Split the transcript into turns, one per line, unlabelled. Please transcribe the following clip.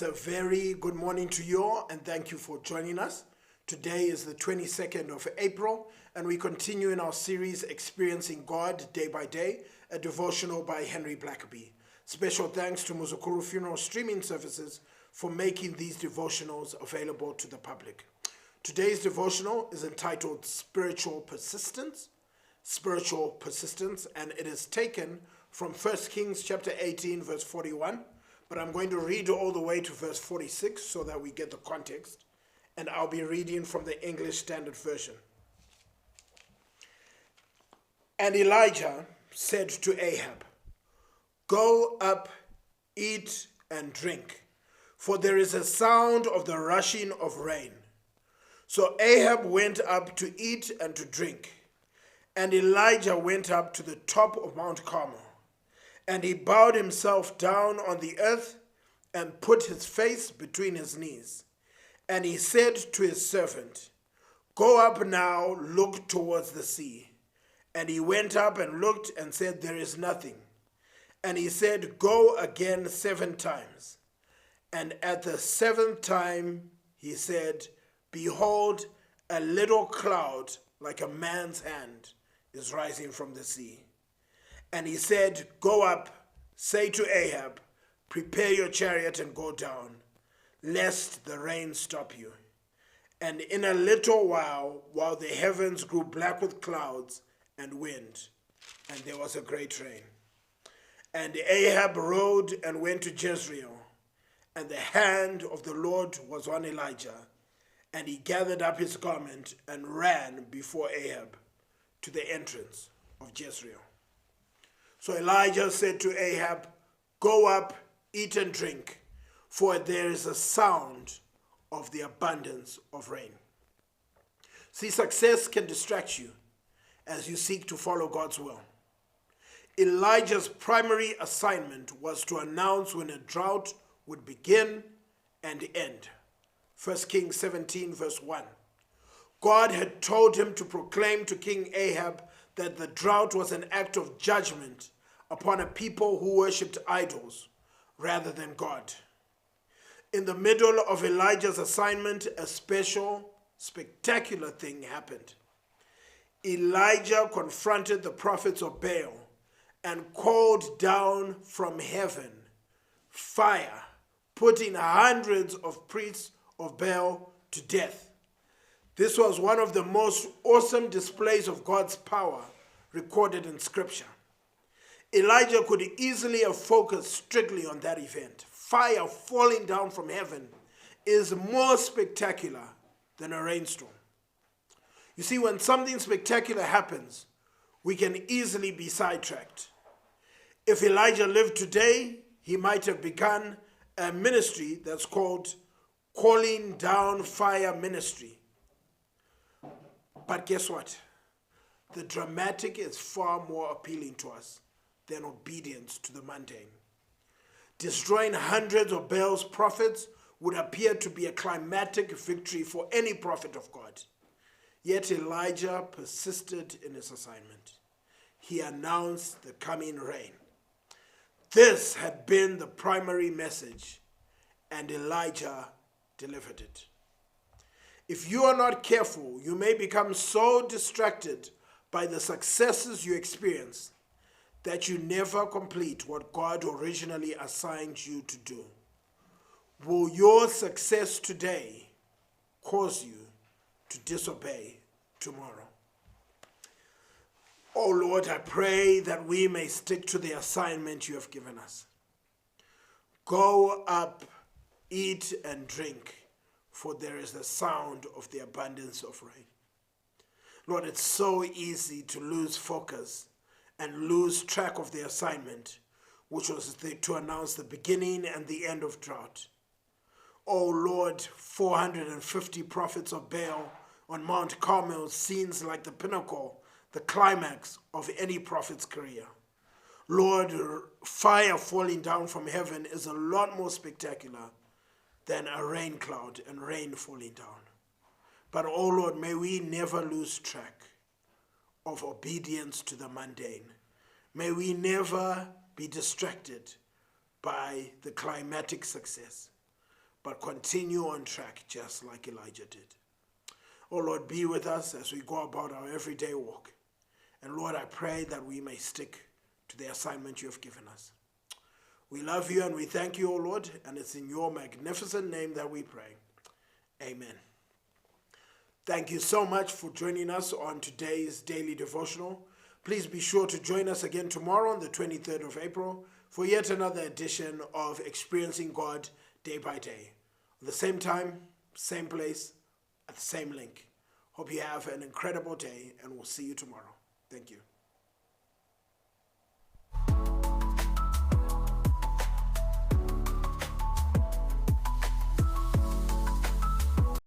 It's a very good morning to you all, and thank you for joining us. Today is the 22nd of April, and we continue in our series, Experiencing God Day by Day, a devotional by Henry Blackaby. Special thanks to Muzukuru Funeral Streaming Services for making these devotionals available to the public. Today's devotional is entitled Spiritual Persistence, and it is taken from 1 Kings chapter 18, verse 41, but I'm going to read all the way to verse 46 so that we get the context, and I'll be reading from the English Standard Version. And Elijah said to Ahab, "Go up, eat and drink, for there is a sound of the rushing of rain." So Ahab went up to eat and to drink, and Elijah went up to the top of Mount Carmel. And he bowed himself down on the earth and put his face between his knees. And he said to his servant, "Go up now, look towards the sea." And he went up and looked and said, "There is nothing." And he said, "Go again 7 times. And at the 7th time he said, "Behold, a little cloud like a man's hand is rising from the sea." And he said, "Go up, say to Ahab, prepare your chariot and go down, lest the rain stop you." And in a little while the heavens grew black with clouds and wind, and there was a great rain. And Ahab rode and went to Jezreel, and the hand of the Lord was on Elijah, and he gathered up his garment and ran before Ahab to the entrance of Jezreel. So Elijah said to Ahab, "Go up, eat and drink, for there is a sound of the abundance of rain." See, success can distract you as you seek to follow God's will. Elijah's primary assignment was to announce when a drought would begin and end. 1 Kings 17, verse 1. God had told him to proclaim to King Ahab that the drought was an act of judgment upon a people who worshipped idols rather than God. In the middle of Elijah's assignment, a spectacular thing happened. Elijah confronted the prophets of Baal and called down from heaven fire, putting hundreds of priests of Baal to death. This was one of the most awesome displays of God's power recorded in Scripture. Elijah could easily have focused strictly on that event. Fire falling down from heaven is more spectacular than a rainstorm. You see, when something spectacular happens, we can easily be sidetracked. If Elijah lived today, he might have begun a ministry that's called Calling Down Fire Ministry. But guess what? The dramatic is far more appealing to us than obedience to the mundane. Destroying hundreds of Baal's prophets would appear to be a climatic victory for any prophet of God. Yet Elijah persisted in his assignment. He announced the coming rain. This had been the primary message, and Elijah delivered it. If you are not careful, you may become so distracted by the successes you experience that you never complete what God originally assigned you to do. Will your success today cause you to disobey tomorrow? Oh Lord, I pray that we may stick to the assignment you have given us. Go up, eat and drink, for there is the sound of the abundance of rain. Lord, it's so easy to lose focus and lose track of the assignment, which was to announce the beginning and the end of drought. Oh Lord, 450 prophets of Baal on Mount Carmel seems like the pinnacle, the climax of any prophet's career. Lord, fire falling down from heaven is a lot more spectacular than a rain cloud and rain falling down. But oh Lord, may we never lose track of obedience to the mundane. May we never be distracted by the climatic success. but continue on track just like Elijah did. Oh Lord, be with us as we go about our everyday walk. And Lord, I pray that we may stick to the assignment you have given us. We love you and we thank you, O Lord, and it's in your magnificent name that we pray. Amen. Thank you so much for joining us on today's daily devotional. Please be sure to join us again tomorrow on the 23rd of April for yet another edition of Experiencing God Day by Day. At the same time, same place, at the same link. Hope you have an incredible day and we'll see you tomorrow. Thank you.